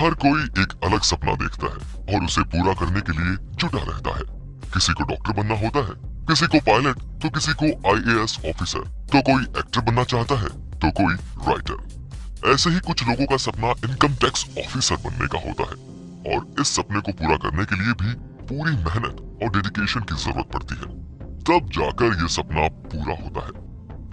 हर कोई एक अलग सपना देखता है और उसे पूरा करने के लिए जुटा रहता है। किसी को डॉक्टर बनना होता है, किसी को पायलट, तो किसी को IAS ऑफिसर, तो कोई एक्टर बनना चाहता है, तो कोई राइटर। ऐसे ही कुछ लोगों का सपना इनकम टैक्स ऑफिसर बनने का होता है और इस सपने को पूरा करने के लिए भी पूरी मेहनत और डेडिकेशन की जरूरत पड़ती है, तब जाकर ये सपना पूरा होता है।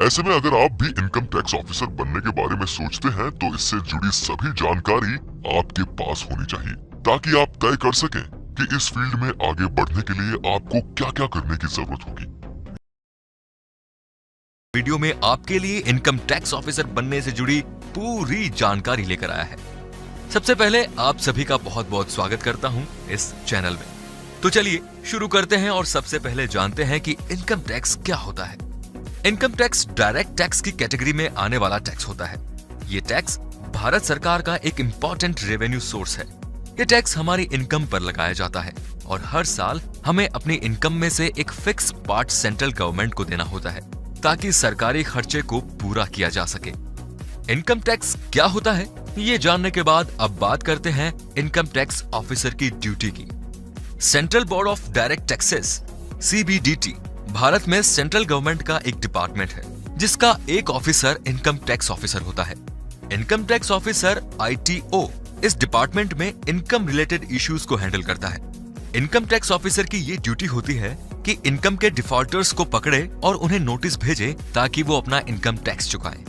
ऐसे में अगर आप भी इनकम टैक्स ऑफिसर बनने के बारे में सोचते हैं तो इससे जुड़ी सभी जानकारी आपके पास होनी चाहिए ताकि आप तय कर सकें कि इस फील्ड में आगे बढ़ने के लिए आपको क्या-क्या करने की जरूरत होगी। वीडियो में आपके लिए इनकम टैक्स ऑफिसर बनने से जुड़ी पूरी जानकारी लेकर आया है। सबसे पहले आप सभी का बहुत बहुत स्वागत करता हूं इस चैनल में। तो चलिए शुरू करते हैं और सबसे पहले जानते हैं कि इनकम टैक्स क्या होता है। इनकम टैक्स डायरेक्ट टैक्स की कैटेगरी में आने वाला टैक्स होता है। ये टैक्स भारत सरकार का एक इम्पोर्टेंट रेवेन्यू सोर्स है। ये टैक्स हमारी इनकम पर लगाया जाता है और हर साल हमें अपनी इनकम में से एक फिक्स पार्ट सेंट्रल गवर्नमेंट को देना होता है ताकि सरकारी खर्चे को पूरा किया जा सके। इनकम टैक्स क्या होता है ये जानने के बाद अब बात करते हैं इनकम टैक्स ऑफिसर की ड्यूटी की। Central board of direct taxes CBDT Bharat में सेंट्रल गवर्नमेंट का एक डिपार्टमेंट है जिसका एक ऑफिसर इनकम टैक्स ऑफिसर होता है। इनकम टैक्स ऑफिसर ITO इस डिपार्टमेंट में इनकम रिलेटेड इश्यूज को हैंडल करता है। इनकम टैक्स ऑफिसर की ये ड्यूटी होती है कि इनकम के डिफॉल्टर्स को पकड़े और उन्हें नोटिस भेजे ताकि वो अपना इनकम टैक्स चुकाएं।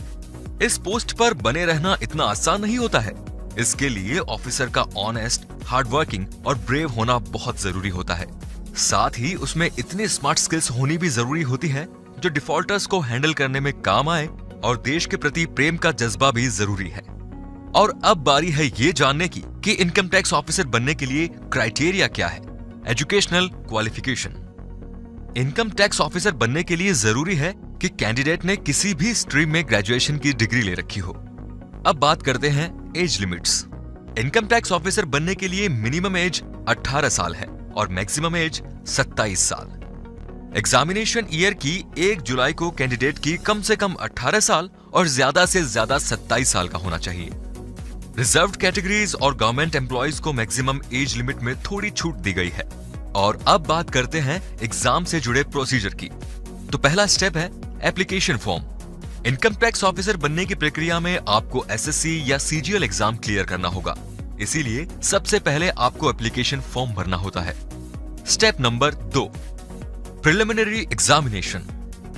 इस पोस्ट पर बने रहना इतना आसान नहीं होता है। इसके लिए ऑफिसर का ऑनेस्ट, हार्डवर्किंग और ब्रेव होना बहुत जरूरी होता है। साथ ही उसमें इतनी स्मार्ट स्किल्स होनी भी जरूरी होती है जो डिफॉल्टर्स को हैंडल करने में काम आए और देश के प्रति प्रेम का जज्बा भी जरूरी है। और अब बारी है ये जानने की कि इनकम टैक्स ऑफिसर बनने के लिए क्राइटेरिया क्या है। Educational qualification. Income tax officer बनने के लिए जरूरी है कि कैंडिडेट ने किसी भी स्ट्रीम में ग्रेजुएशन की डिग्री ले रखी हो। अब बात करते हैं as limits. Income tax officer बनने के लिए मिनिमम एज 18 साल है और मैक्सिमम एज 27 साल। एग्जामिनेशन ईयर की 1 जुलाई को कैंडिडेट की कम से कम 18 साल और ज्यादा से ज्यादा 27 साल का होना चाहिए। रिजर्व्ड कैटेगरीज और गवर्नमेंट एम्प्लॉइज को मैक्सिमम एज लिमिट में थोड़ी छूट दी गई है। और अब बात करते हैं एग्जाम से जुड़े प्रोसीजर की। तो पहला स्टेप है application form. Income tax officer बनने की प्रक्रिया में आपको SSC या CGL एग्जाम क्लियर करना होगा, इसीलिए सबसे पहले आपको एप्लीकेशन फॉर्म भरना होता है। Step number 2, preliminary examination.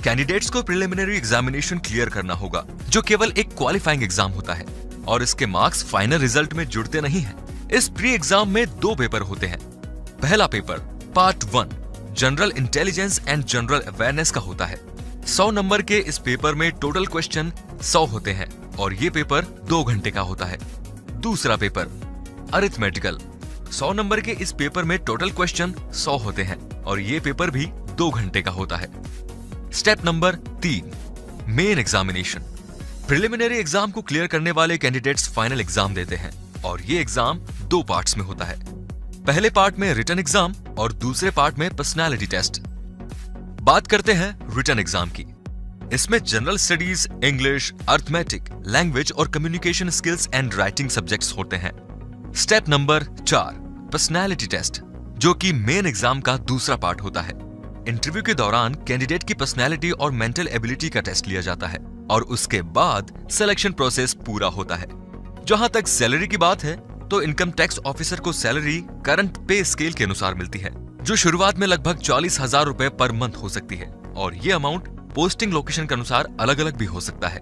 Candidates को प्रिलिमिनरी एग्जामिनेशन क्लियर करना होगा जो केवल एक क्वालिफाइंग एग्जाम होता है और इसके मार्क्स फाइनल रिजल्ट में जुड़ते नहीं हैं। इस प्री एग्जाम में 2 पेपर होते हैं। पहला paper part 1 general intelligence and general awareness का होता है। 100 नंबर के इस पेपर में टोटल क्वेश्चन 100 होते हैं और ये पेपर 2 घंटे का होता है। दूसरा पेपर अरिथमेटिकल। 100 नंबर के इस पेपर में टोटल क्वेश्चन 100 होते हैं और ये पेपर भी 2 घंटे का होता है। Step number 3 main examination. Preliminary exam को क्लियर करने वाले कैंडिडेट्स फाइनल एग्जाम देते हैं और ये एग्जाम 2 पार्ट्स में होता है। पहले पार्ट में रिटन एग्जाम और दूसरे पार्ट में पर्सनालिटी टेस्ट। बात करते हैं रिटन एग्जाम की। इसमें general studies, English, arithmetic, language और communication skills and writing subjects होते हैं। स्टेप नंबर 4 पर्सनालिटी टेस्ट, जो कि मेन एग्जाम का दूसरा पार्ट होता है। इंटरव्यू के दौरान कैंडिडेट की पर्सनालिटी और मेंटल एबिलिटी का टेस्ट लिया जाता है और उसके बाद सिलेक्शन प्रोसेस पूरा होता है। जहां तक सैलरी की बात है तो इनकम टैक्स ऑफिसर को सैलरी करंट पे स्केल के अनुसार मिलती है, जो शुरुआत में लगभग 40,000 रुपए पर मंथ हो सकती है और ये अमाउंट पोस्टिंग लोकेशन के अनुसार अलग अलग भी हो सकता है।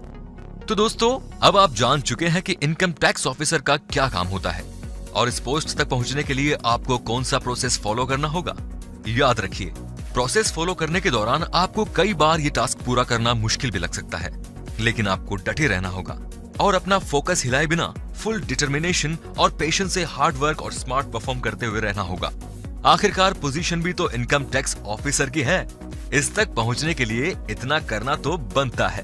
तो दोस्तों, अब आप जान चुके हैं कि इनकम टैक्स ऑफिसर का क्या काम होता है और इस पोस्ट तक पहुंचने के लिए आपको कौन सा प्रोसेस फॉलो करना होगा। याद रखिए, प्रोसेस फॉलो करने के दौरान आपको कई बार ये टास्क पूरा करना मुश्किल भी लग सकता है, लेकिन आपको डटे रहना होगा और अपना फोकस हिलाए बिना फुल डिटर्मिनेशन और पेशेंस से हार्ड वर्क और स्मार्ट परफॉर्म करते हुए रहना होगा। आखिरकार पोजीशन भी तो इनकम टैक्स ऑफिसर की है। इस तक पहुंचने के लिए इतना करना तो बनता है।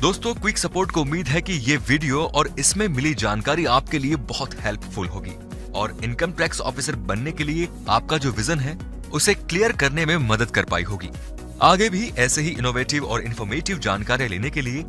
दोस्तों, क्विक सपोर्ट को उम्मीद है कि ये वीडियो और इसमें मिली जानकारी आपके लिए बहुत हेल्पफुल होगी और इनकम टैक्स ऑफिसर बनने के लिए आपका जो विजन है उसे क्लियर करने में मदद कर पाई होगी। आगे भी ऐसे ही इनोवेटिव और इन्फॉर्मेटिव जानकारी लेने के लिए